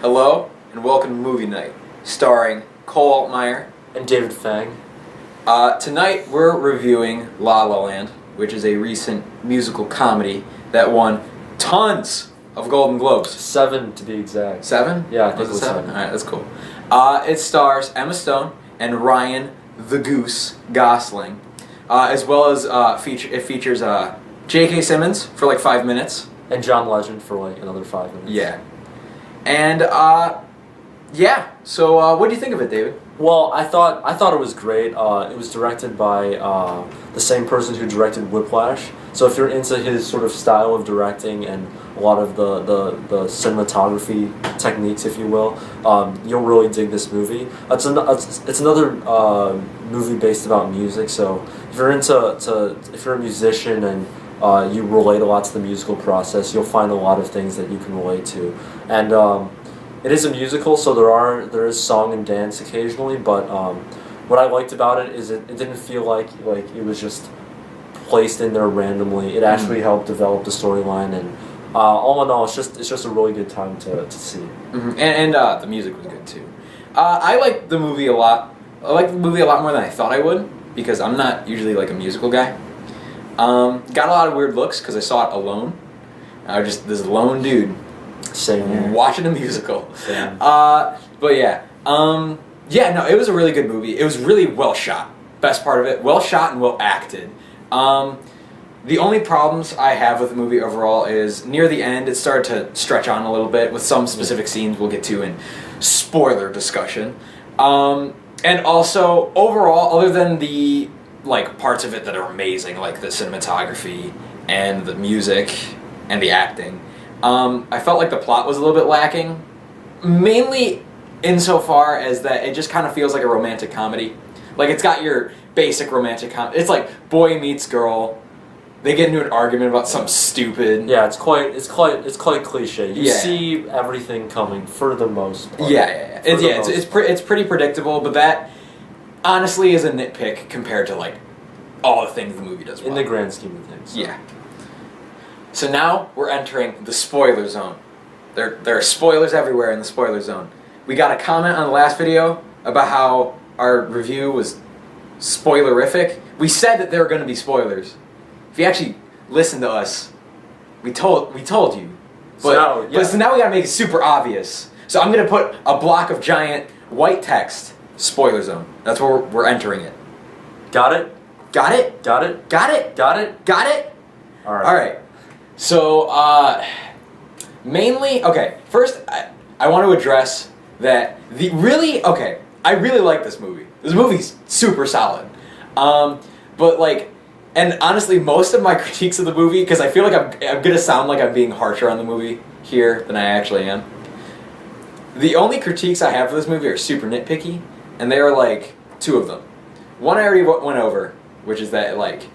Hello, and welcome to Movie Night, starring Cole Altmayer and David Fang. Tonight we're reviewing La La Land, which is a recent musical comedy that won tons of Golden Globes. 7 to be exact. 7? Yeah, I think was it was 7. 7. Alright, that's cool. It stars Emma Stone and Ryan the Goose Gosling, as well as it features J.K. Simmons for like 5 minutes. And John Legend for like another 5 minutes. Yeah. And so what do you think of it, David? Well, I thought it was great. It was directed by the same person who directed Whiplash. So if you're into his sort of style of directing and a lot of the cinematography techniques, if you will, you'll really dig this movie. It's another movie based about music. So if you're if you're a musician and you relate a lot to the musical process, you'll find a lot of things that you can relate to. And it is a musical, so there is song and dance occasionally, but what I liked about it is it didn't feel like it was just placed in there randomly. It actually helped develop the storyline, and all in all, it's just a really good time to see. Mm-hmm. And the music was good too. I liked the movie a lot. I liked the movie a lot more than I thought I would, because I'm not usually like a musical guy. Got a lot of weird looks because I saw it alone. I was just this lone dude. Same here. Watching a musical. Same. But yeah. No, it was a really good movie. It was really well shot. Best part of it, well shot and well acted. The only problems I have with the movie overall is near the end it started to stretch on a little bit with some specific scenes we'll get to in spoiler discussion. And also overall, other than the like parts of it that are amazing, like the cinematography and the music and the acting, I felt like the plot was a little bit lacking, mainly insofar as that it just kind of feels like a romantic comedy. Like it's got your basic romantic comedy. It's like boy meets girl. They get into an argument about something stupid. Yeah, it's quite cliche. You see everything coming for the most part. It's pretty predictable, but that honestly is a nitpick compared to like all the things the movie does well. In the grand scheme of things. So. Yeah. So now we're entering the spoiler zone. There are spoilers everywhere in the spoiler zone. We got a comment on the last video about how our review was spoilerific. We said that there were going to be spoilers. If you actually listen to us, we told you. But so now we got to make it super obvious. So I'm going to put a block of giant white text, spoiler zone. That's where we're entering it. Got it? Got it? Got it? Got it? Got it? Got it? All right. All right. So, mainly, okay, first, I want to address that I really like this movie. This movie's super solid. But, like, and honestly, most of my critiques of the movie, because I feel like I'm going to sound like I'm being harsher on the movie here than I actually am. The only critiques I have for this movie are super nitpicky, and they are, like, 2 of them. One I already went over, which is that, like,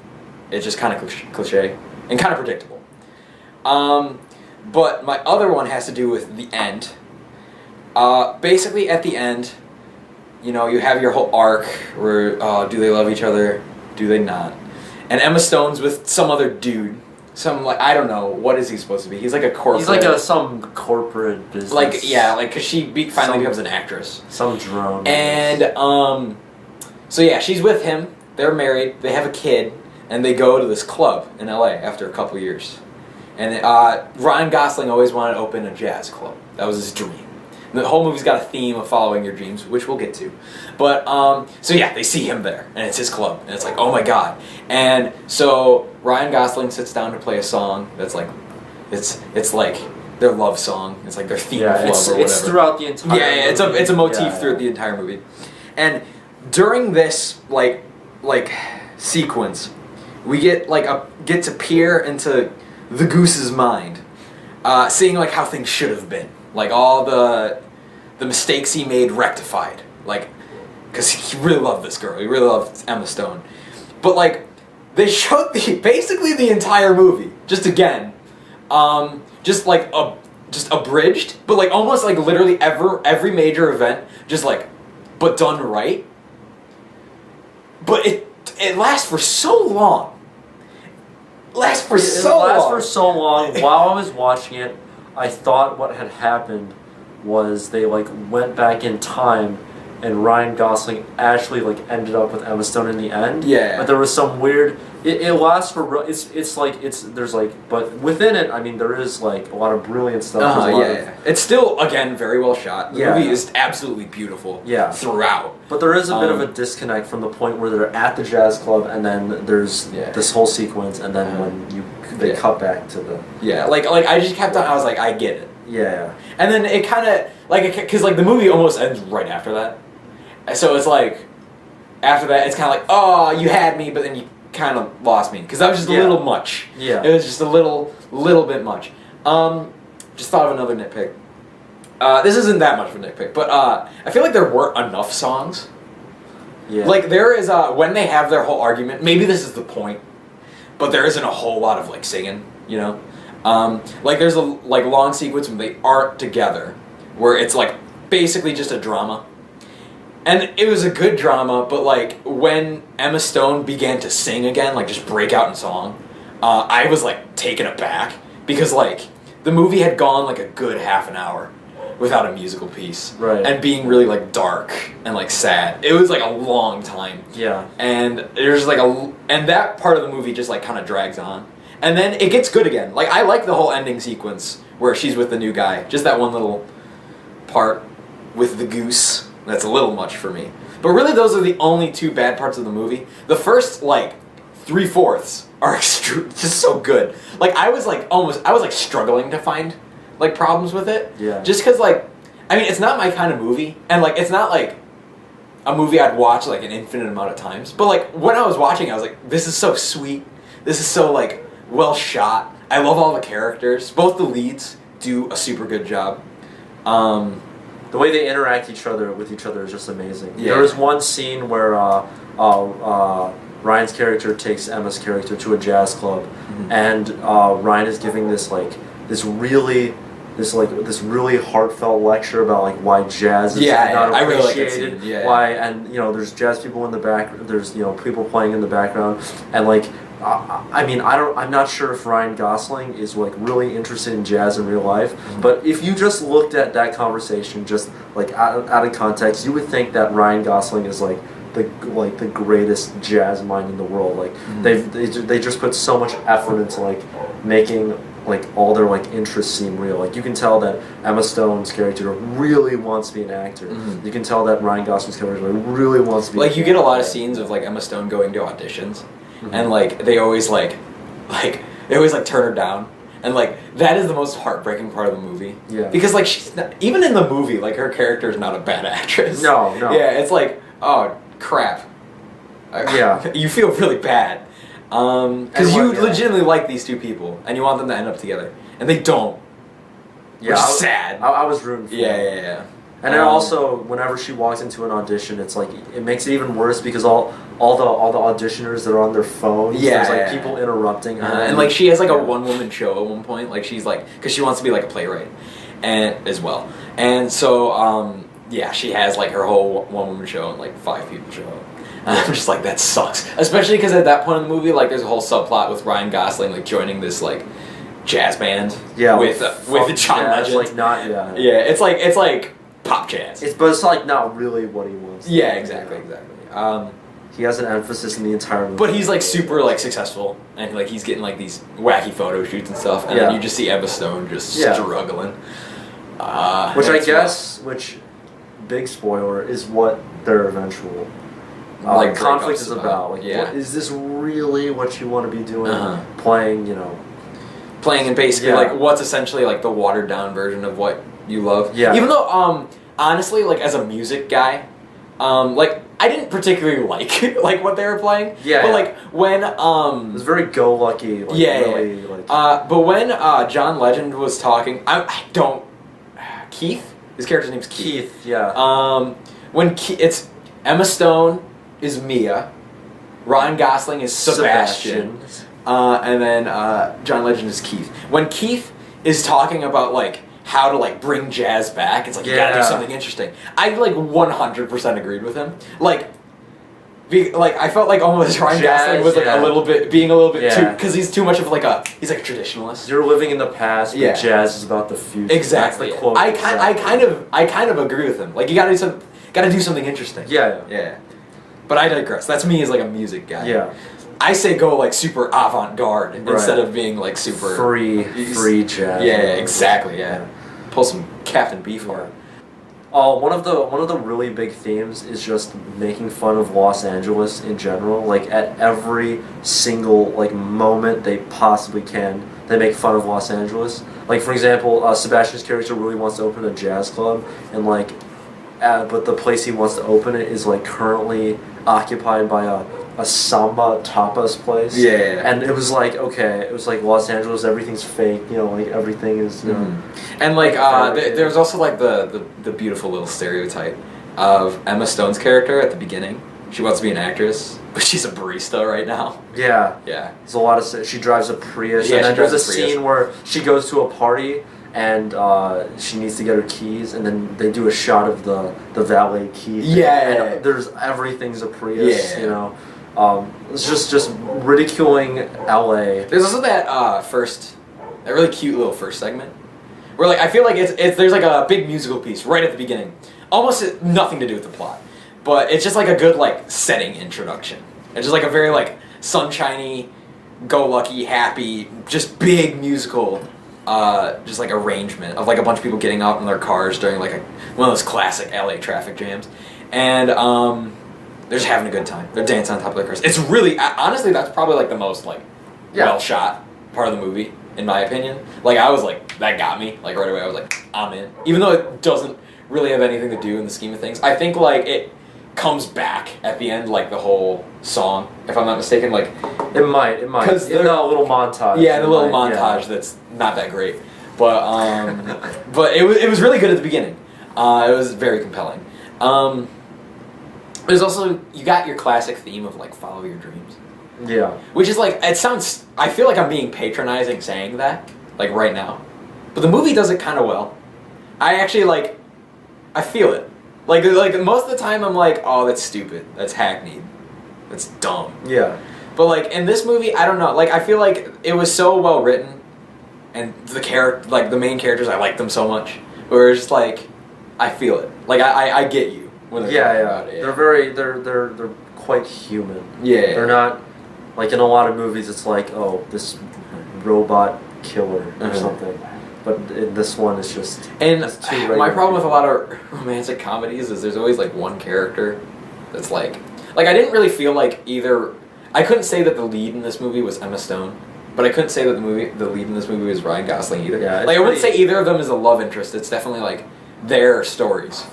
it's just kind of cliche and kind of predictable. But my other one has to do with the end. Basically, at the end, you know, you have your whole arc where, do they love each other? Do they not? And Emma Stone's with some other dude. Some, like, I don't know, what is he supposed to be? He's like a corporate... He's like some corporate business. Like, yeah, like, because she finally becomes an actress. Some drone. And, so yeah, she's with him. They're married. They have a kid. And they go to this club in LA after a couple years. And Ryan Gosling always wanted to open a jazz club. That was his dream. And the whole movie's got a theme of following your dreams, which we'll get to. But, so yeah, they see him there, and it's his club. And it's like, oh my god. And so Ryan Gosling sits down to play a song that's like, it's like their love song. It's like their theme of love or whatever. It's throughout the entire movie. Yeah, it's a motif throughout the entire movie. And during this, like sequence, we get to peer into the goose's mind, seeing like how things should have been, like all the mistakes he made rectified, like because he really loved this girl, he really loved Emma Stone, but like they showed basically the entire movie just again, just abridged, but like almost like literally every major event just like but done right, but it lasts for so long. Lasts for so long. While I was watching it, I thought what had happened was they like went back in time, and Ryan Gosling actually like ended up with Emma Stone in the end. Yeah. But there was some weird. It lasts for there's like, but within it, I mean, there is like a lot of brilliant stuff. It's still again very well shot. The movie is absolutely beautiful. Yeah. Throughout. But there is a bit of a disconnect from the point where they're at the jazz club, and then there's this whole sequence, and then when they cut back to the like I just kept on. I was like, I get it. Yeah. And then it kind of like because like the movie almost ends right after that, so it's like after that it's kind of like, oh, you had me, but then you kind of lost me because that was just a little much. Yeah. It was just a little bit much. Just thought of another nitpick. This isn't that much of a nitpick, but I feel like there weren't enough songs. Yeah. Like there is when they have their whole argument. Maybe this is the point, but there isn't a whole lot of like singing. You know, like there's a like long sequence when they aren't together, where it's like basically just a drama. And it was a good drama, but like when Emma Stone began to sing again, like just break out in song, I was like taken aback because like the movie had gone like a good half an hour without a musical piece, right? And being really like dark and like sad. It was like a long time, yeah. And there's like and that part of the movie just like kind of drags on, and then it gets good again. Like I like the whole ending sequence where she's with the new guy. Just that one little part with the goose. That's a little much for me. But really, those are the only two bad parts of the movie. The first, like, 3/4 are just so good. Like, I was like struggling to find, like, problems with it. Yeah. Just because, like, I mean, it's not my kind of movie. And, like, it's not, like, a movie I'd watch, like, an infinite amount of times. But, like, when I was watching, I was like, this is so sweet. This is so, like, well shot. I love all the characters. Both the leads do a super good job. The way they interact with each other is just amazing. Yeah. There was one scene where Ryan's character takes Emma's character to a jazz club, and Ryan is giving this really heartfelt lecture about like why jazz is not I really like that appreciated, scene. Yeah. why, and you know there's jazz people in the back, there's people playing in the background, and like I mean I'm not sure if Ryan Gosling is like really interested in jazz in real life, but if you just looked at that conversation just like out of context, you would think that Ryan Gosling is like the greatest jazz mind in the world. Like they just put so much effort into like making like all their like interests seem real. Like you can tell that Emma Stone's character really wants to be an actor. You can tell that Ryan Gosling's character really wants to be like you get a lot of scenes of like Emma Stone going to auditions, and like they always turn her down, and like that is the most heartbreaking part of the movie. Yeah, because like she's not, even in the movie, like her character is not a bad actress. No. Yeah, it's like, oh crap. Yeah, you feel really bad. Because you legitimately like these two people, and you want them to end up together, and they don't. Yeah, which is sad. I was rooting for them. Yeah. And then also, whenever she walks into an audition, it's like it makes it even worse because all the auditioners that are on their phones. There's like people interrupting her, and like she has like a one-woman show at one point. Like she's like, because she wants to be like a playwright, and as well, and so she has like her whole one-woman show, and like 5 people show up. And I'm just like, that sucks. Especially because at that point in the movie, like, there's a whole subplot with Ryan Gosling, like, joining this, like, jazz band. Yeah, with John Legend. Like, not, Yeah, it's like pop jazz. But it's, like, not really what he wants. Yeah, exactly. He has an emphasis in the entire movie. But he's, like, super, like, successful. And, like, he's getting, like, these wacky photo shoots and stuff. And then you just see Emma Stone just struggling. Which, big spoiler, is what their eventual... like conflict is about. Like, is this really what you want to be doing? Playing in basically like what's essentially like the watered down version of what you love. Yeah. Even though, honestly, like as a music guy, like I didn't particularly like like what they were playing. Yeah. But like when it was very go lucky. Like, really, like. But when John Legend was talking, I don't. Keith, his character's name's Keith. Keith. Yeah. When it's Emma Stone is Mia, Ryan Gosling is Sebastian. And then John Legend is Keith. When Keith is talking about like how to like bring jazz back, it's like you gotta do something interesting. I like 100% agreed with him. Like like I felt like almost Ryan Gosling was like a little bit too, because he's too much of like a traditionalist. You're living in the past, but jazz is about the future. Exactly. That's the quote. I kind of agree with him. Like you gotta do something interesting. Yeah. But I digress. That's me as like a music guy. Yeah. I say go like super avant-garde instead of being like super free jazz. Yeah, exactly. Yeah. Pull some Captain Beef on it. One of the really big themes is just making fun of Los Angeles in general. Like at every single like moment they possibly can, they make fun of Los Angeles. Like for example, Sebastian's character really wants to open a jazz club, and like, but the place he wants to open it is like currently occupied by a samba tapas place. Yeah. And it was like, okay, it was like Los Angeles, everything's fake, you know, like everything is, you know. And like, there's also like the beautiful little stereotype of Emma Stone's character at the beginning. She wants to be an actress, but she's a barista right now. Yeah. Yeah. There's a lot of, she drives a Prius, Yeah, and then there's a Prius. scene where she goes to a party, and she needs to get her keys, and then they do a shot of the valet key. Yeah. And there's everything's a Prius, Yeah. you know. It's just ridiculing LA. There's also that that really cute little first segment where like I feel like it's there's like a big musical piece right at the beginning, almost nothing to do with the plot, but it's just like a good like setting introduction. It's just like a very like sunshiny, go lucky, happy, just big musical, just like arrangement of like a bunch of people getting out in their cars during like one of those classic LA traffic jams, and they're just having a good time. They're dancing on top of their cars. It's really, honestly, that's probably like the most like well shot part of the movie, in my opinion. Like I was like, that got me. Like right away, I was like, I'm in. Even though it doesn't really have anything to do in the scheme of things, I think like it comes back at the end, like the whole song, if I'm not mistaken. Like it might. Because in the little montage. Yeah, the little montage that's not that great, but but it was really good at the beginning. It was very compelling. There's also, you got your classic theme of like follow your dreams. Yeah. Which is like, it sounds, I feel like I'm being patronizing saying that, like right now. But the movie does it kind of well. I actually like, I feel it. Like most of the time I'm like, oh, that's stupid. That's hackneyed. That's dumb. Yeah. But like in this movie, I don't know. Like I feel like it was so well written, and the main characters, I like them so much. Where it's just like, I feel it. Like I get you. When they're talking about it, they're quite human. Yeah. They're not, like in a lot of movies it's like, oh, this robot killer or something. But in this one it's just my problem with a lot of romantic comedies is there's always like one character that's like I didn't really feel like either. I couldn't say that the lead in this movie was Emma Stone, but I couldn't say that the lead in this movie was Ryan Gosling either. Yeah, like I wouldn't say either of them is a love interest. It's definitely like their stories.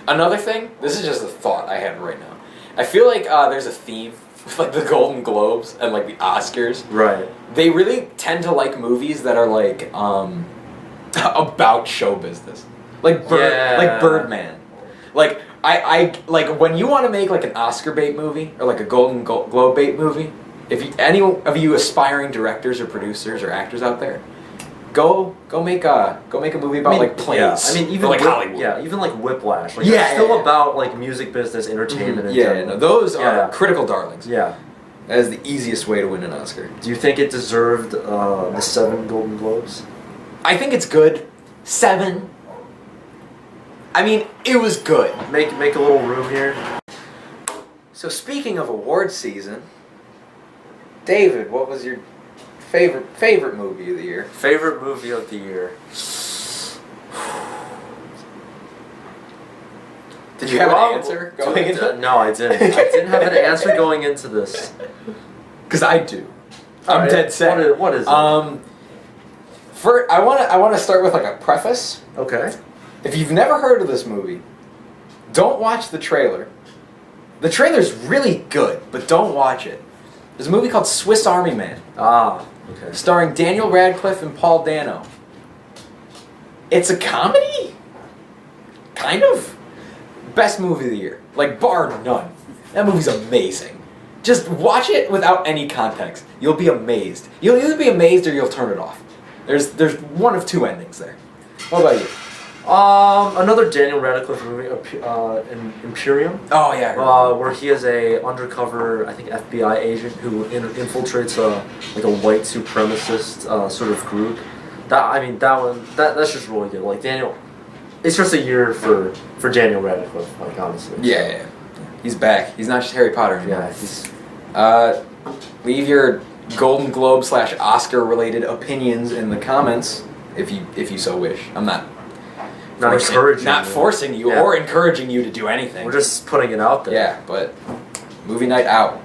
Another thing, this is just a thought I had right now. I feel like there's a theme with like the Golden Globes and like the Oscars. Right. They really tend to like movies that are like about show business. Like Birdman. Like I like when you want to make like an Oscar bait movie or like a Golden Globe bait movie, if any of you aspiring directors or producers or actors out there, Go make a movie about like planes. Yeah. I mean, even like Hollywood. Yeah, even like Whiplash. Like, it's still about like music business, entertainment. Mm-hmm. No, those are critical darlings. Yeah, that is the easiest way to win an Oscar. Do you think it deserved the 7 Golden Globes? I think it's good. 7. I mean, it was good. Make a little room here. So speaking of award season, David, what was your favorite movie of the year? Favorite movie of the year. Did you have an answer going into it? No, I didn't. I didn't have an answer going into this. Because I do. I'm dead set. What is it? I want to start with like a preface. Okay. If you've never heard of this movie, don't watch the trailer. The trailer's really good, but don't watch it. There's a movie called Swiss Army Man. Ah. Okay. Starring Daniel Radcliffe and Paul Dano. It's a comedy? Kind of. Best movie of the year. Like, bar none. That movie's amazing. Just watch it without any context. You'll be amazed. You'll either be amazed or you'll turn it off. There's one of two endings there. What about you? Another Daniel Radcliffe movie, Imperium. Oh yeah. Where he is a undercover, I think, FBI agent who infiltrates like a white supremacist sort of group. That's just really good. Like Daniel, it's just a year for Daniel Radcliffe. Like honestly. Yeah. He's back. He's not just Harry Potter anymore. Yeah. He's. Leave your Golden Globe / Oscar related opinions in the comments if you so wish. I'm not forcing you Yeah. or encouraging you to do anything. We're just putting it out there. Yeah, but movie night out.